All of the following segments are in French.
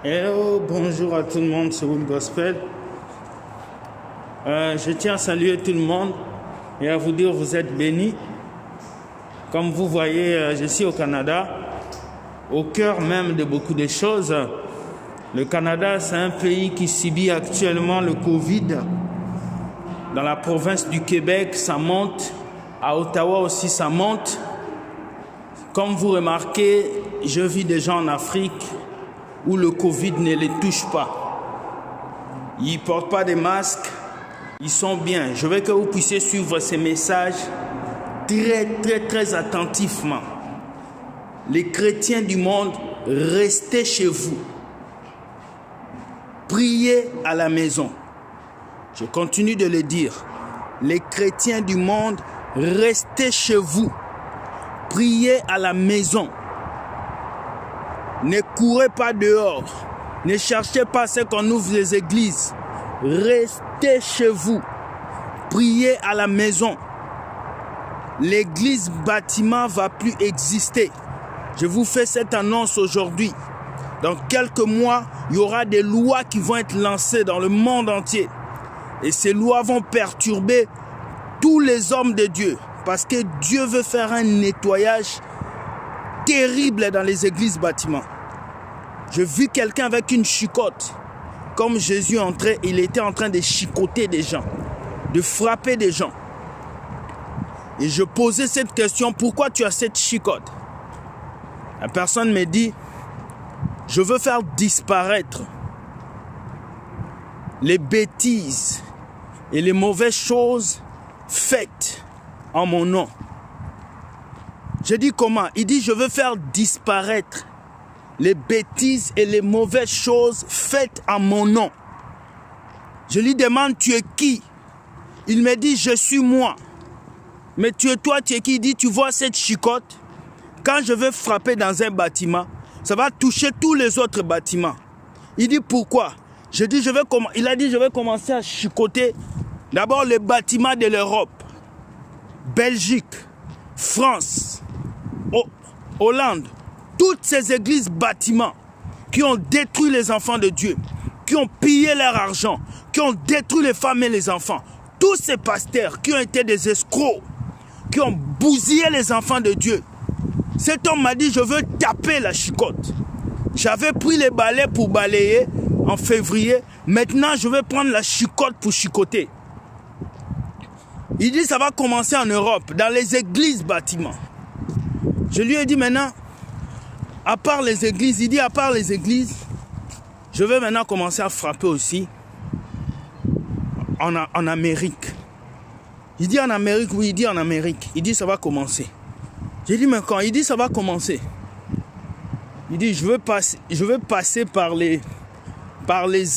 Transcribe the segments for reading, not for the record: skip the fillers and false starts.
Hello, bonjour à tout le monde, c'est Will Gospel. Je tiens à saluer tout le monde et à vous dire vous êtes bénis. Comme vous voyez, je suis au Canada, au cœur même de beaucoup de choses. Le Canada, c'est un pays qui subit actuellement le Covid. Dans la province du Québec, ça monte. À Ottawa aussi, ça monte. Comme vous remarquez, je vis des gens en Afrique où le Covid ne les touche pas. Ils ne portent pas de masques, ils sont bien. Je veux que vous puissiez suivre ces messages très attentivement. Les chrétiens du monde, restez chez vous. Priez à la maison. Je continue de le dire. Les chrétiens du monde, restez chez vous. Priez à la maison. Ne courez pas dehors. Ne cherchez pas ce qu'on ouvre les églises. Restez chez vous. Priez à la maison. L'église bâtiment ne va plus exister. Je vous fais cette annonce aujourd'hui. Dans quelques mois, il y aura des lois qui vont être lancées dans le monde entier. Et ces lois vont perturber tous les hommes de Dieu. Parce que Dieu veut faire un nettoyage terrible dans les églises bâtiments. Je vis quelqu'un avec une chicotte. Comme Jésus entrait, il était en train de chicoter des gens, de frapper des gens. Et je posais cette question, pourquoi tu as cette chicotte? La personne me dit, je veux faire disparaître les bêtises et les mauvaises choses faites en mon nom. Je dis comment? Il dit, je veux faire disparaître les bêtises et les mauvaises choses faites en mon nom. Je lui demande, tu es qui? Il me dit, je suis moi. Mais tu es qui? Il dit, tu vois cette chicotte? Quand je vais frapper dans un bâtiment, ça va toucher tous les autres bâtiments. Il dit, pourquoi? Je dis, il a dit, je vais commencer à chicoter d'abord les bâtiments de l'Europe. Belgique, France, Hollande. Toutes ces églises bâtiments qui ont détruit les enfants de Dieu, qui ont pillé leur argent, qui ont détruit les femmes et les enfants. Tous ces pasteurs qui ont été des escrocs, qui ont bousillé les enfants de Dieu. Cet homme m'a dit, je veux taper la chicotte. J'avais pris les balais pour balayer en février. Maintenant, je vais prendre la chicotte pour chicoter. Il dit, ça va commencer en Europe, dans les églises bâtiments. Je lui ai dit maintenant, à part les églises, il dit à part les églises, je vais maintenant commencer à frapper aussi en Amérique. Il dit en Amérique, oui, il dit en Amérique. Il dit ça va commencer. J'ai dit mais quand? Il dit ça va commencer. Il dit je veux passer par les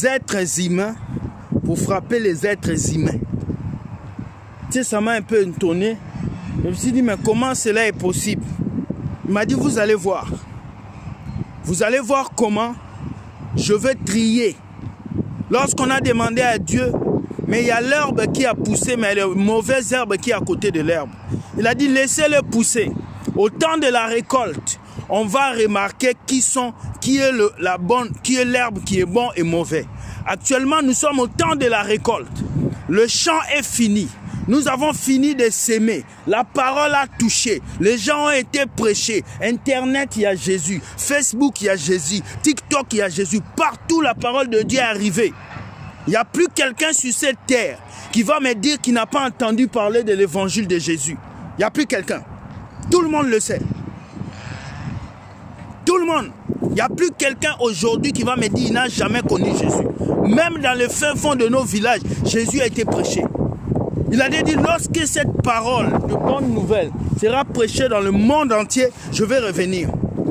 êtres humains pour frapper les êtres humains. Tu sais, ça m'a un peu étonné. Je me suis dit mais comment cela est possible? Il m'a dit vous allez voir. Vous allez voir comment je vais trier. Lorsqu'on a demandé à Dieu, mais il y a l'herbe qui a poussé, mais la mauvaise herbe qui est à côté de l'herbe. Il a dit, laissez-le pousser. Au temps de la récolte, on va remarquer qui est l'herbe qui est bon et mauvais. Actuellement, nous sommes au temps de la récolte. Le champ est fini. Nous avons fini de s'aimer. La parole a touché. Les gens ont été prêchés. Internet, il y a Jésus. Facebook, il y a Jésus. TikTok, il y a Jésus. Partout, la parole de Dieu est arrivée. Il n'y a plus quelqu'un sur cette terre qui va me dire qu'il n'a pas entendu parler de l'évangile de Jésus. Il n'y a plus quelqu'un. Tout le monde le sait. Tout le monde. Il n'y a plus quelqu'un aujourd'hui qui va me dire qu'il n'a jamais connu Jésus. Même dans le fin fond de nos villages, Jésus a été prêché. Il a dit, lorsque cette parole de bonne nouvelle sera prêchée dans le monde entier, je vais revenir.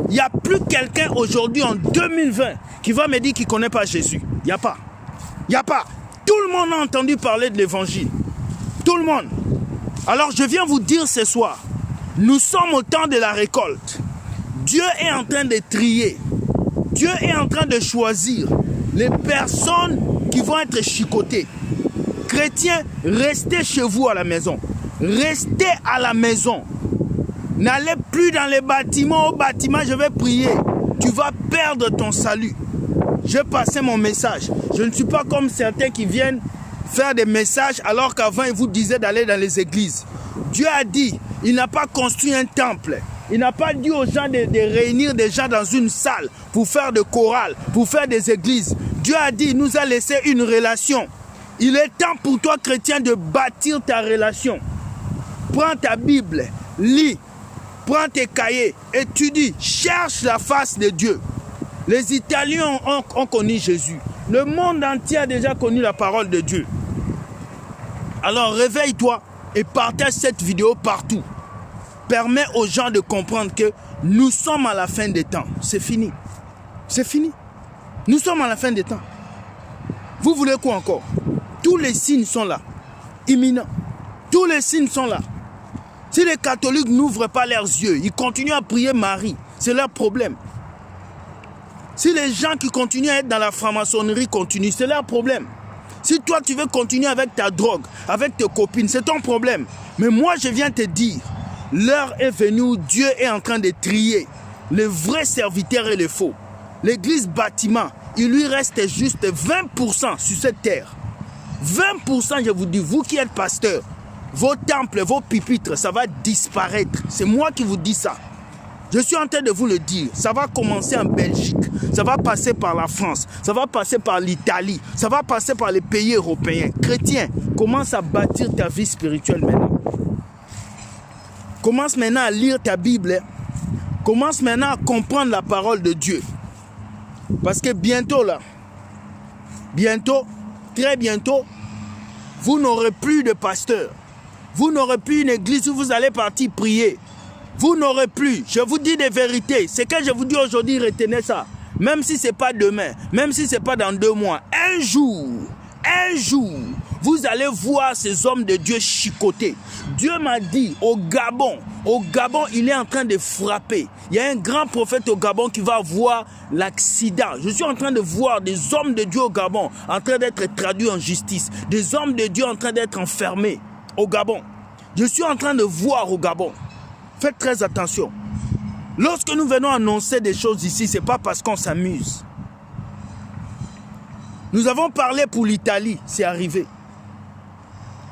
Il n'y a plus quelqu'un aujourd'hui en 2020 qui va me dire qu'il ne connaît pas Jésus. Il n'y a pas. Il n'y a pas. Tout le monde a entendu parler de l'évangile. Tout le monde. Alors je viens vous dire ce soir, nous sommes au temps de la récolte. Dieu est en train de trier. Dieu est en train de choisir les personnes qui vont être chicotées. Chrétiens, restez chez vous à la maison. Restez à la maison. N'allez plus dans les bâtiments. Au bâtiment, je vais prier. Tu vas perdre ton salut. Je passais mon message. Je ne suis pas comme certains qui viennent faire des messages alors qu'avant ils vous disaient d'aller dans les églises. Dieu a dit, il n'a pas construit un temple. Il n'a pas dit aux gens de réunir des gens dans une salle pour faire de chorale, pour faire des églises. Dieu a dit, il nous a laissé une relation. Il est temps pour toi, chrétien, de bâtir ta relation. Prends ta Bible, lis, prends tes cahiers, étudie, cherche la face de Dieu. Les Italiens ont connu Jésus. Le monde entier a déjà connu la parole de Dieu. Alors réveille-toi et partage cette vidéo partout. Permets aux gens de comprendre que nous sommes à la fin des temps. C'est fini. C'est fini. Nous sommes à la fin des temps. Vous voulez quoi encore? Tous les signes sont là. Imminents. Tous les signes sont là. Si les catholiques n'ouvrent pas leurs yeux, ils continuent à prier Marie. C'est leur problème. Si les gens qui continuent à être dans la franc-maçonnerie continuent, c'est leur problème. Si toi tu veux continuer avec ta drogue, avec tes copines, c'est ton problème. Mais moi je viens te dire, l'heure est venue où Dieu est en train de trier les vrais serviteurs et les faux. L'église bâtiment, il lui reste juste 20% sur cette terre. 20%, je vous dis, vous qui êtes pasteur, vos temples, vos pupitres, ça va disparaître. C'est moi qui vous dis ça. Je suis en train de vous le dire. Ça va commencer en Belgique. Ça va passer par la France. Ça va passer par l'Italie. Ça va passer par les pays européens. Chrétien, commence à bâtir ta vie spirituelle maintenant. Commence maintenant à lire ta Bible. Commence maintenant à comprendre la parole de Dieu. Parce que bientôt là, bientôt, très bientôt, vous n'aurez plus de pasteur. Vous n'aurez plus une église où vous allez partir prier. Vous n'aurez plus. Je vous dis des vérités. Ce que je vous dis aujourd'hui, retenez ça. Même si ce n'est pas demain, même si ce n'est pas dans 2 mois, un jour, vous allez voir ces hommes de Dieu chicoter. Dieu m'a dit au Gabon, il est en train de frapper. Il y a un grand prophète au Gabon qui va voir l'accident. Je suis en train de voir des hommes de Dieu au Gabon en train d'être traduits en justice. Des hommes de Dieu en train d'être enfermés au Gabon. Je suis en train de voir au Gabon. Faites très attention. Lorsque nous venons annoncer des choses ici, ce n'est pas parce qu'on s'amuse. Nous avons parlé pour l'Italie, c'est arrivé.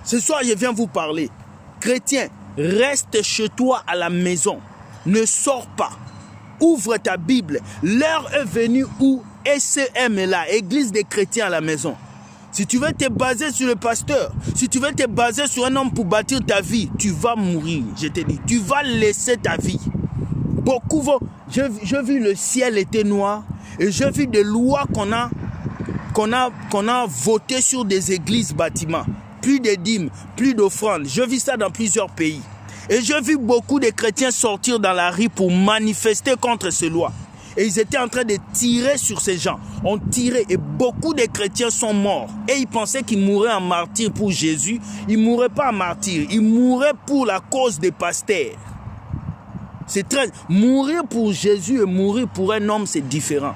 Ce soir, je viens vous parler. Chrétien, reste chez toi à la maison. Ne sors pas. Ouvre ta Bible. L'heure est venue où ECM est là, Église des chrétiens à la maison. Si tu veux te baser sur le pasteur, si tu veux te baser sur un homme pour bâtir ta vie, tu vas mourir, je te dis. Tu vas laisser ta vie. Beaucoup vont... Je vis le ciel était noir et je vis des lois qu'on a votées sur des églises bâtiments. Plus de dîmes, plus d'offrandes. Je vis ça dans plusieurs pays. Et je vis beaucoup de chrétiens sortir dans la rue pour manifester contre ces lois. Et ils étaient en train de tirer sur ces gens. On tirait et beaucoup de chrétiens sont morts. Et ils pensaient qu'ils mouraient en martyr pour Jésus. Ils ne mouraient pas en martyr. Ils mouraient pour la cause des pasteurs. C'est très... Mourir pour Jésus et mourir pour un homme, c'est différent.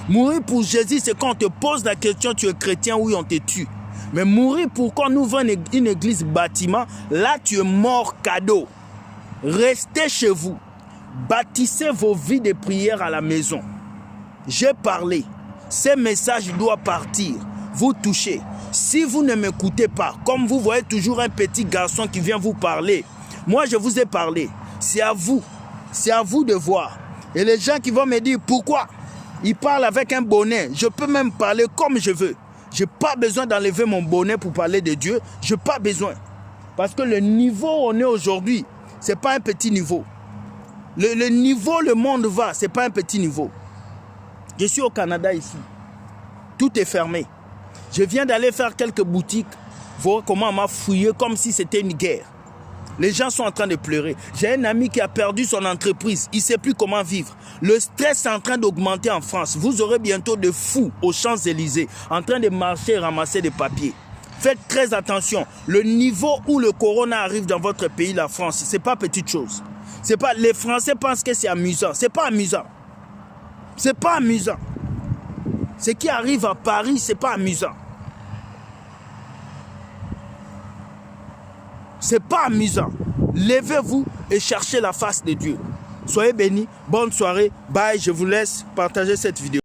Mourir pour Jésus, c'est quand on te pose la question, tu es chrétien, oui, on te tue. Mais mourir pour qu'on ouvre une église bâtiment, là, tu es mort cadeau. Restez chez vous. Bâtissez vos vies de prière à la maison. J'ai parlé. Ces messages doivent partir. Vous touchez. Si vous ne m'écoutez pas, comme vous voyez toujours un petit garçon qui vient vous parler, moi je vous ai parlé. C'est à vous. C'est à vous de voir. Et les gens qui vont me dire pourquoi ils parlent avec un bonnet. Je peux même parler comme je veux. Je n'ai pas besoin d'enlever mon bonnet pour parler de Dieu. Je n'ai pas besoin. Parce que le niveau où on est aujourd'hui, ce n'est pas un petit niveau. Le niveau, le monde va, ce n'est pas un petit niveau. Je suis au Canada ici. Tout est fermé. Je viens d'aller faire quelques boutiques. Voir comment on m'a fouillé comme si c'était une guerre. Les gens sont en train de pleurer. J'ai un ami qui a perdu son entreprise. Il ne sait plus comment vivre. Le stress est en train d'augmenter en France. Vous aurez bientôt des fous aux Champs-Élysées en train de marcher et ramasser des papiers. Faites très attention. Le niveau où le corona arrive dans votre pays, la France, ce n'est pas petite chose. C'est pas, les Français pensent que c'est amusant. Ce n'est pas amusant. Ce n'est pas amusant. Ce qui arrive à Paris, ce n'est pas amusant. Ce n'est pas amusant. Levez-vous et cherchez la face de Dieu. Soyez bénis. Bonne soirée. Bye. Je vous laisse partager cette vidéo.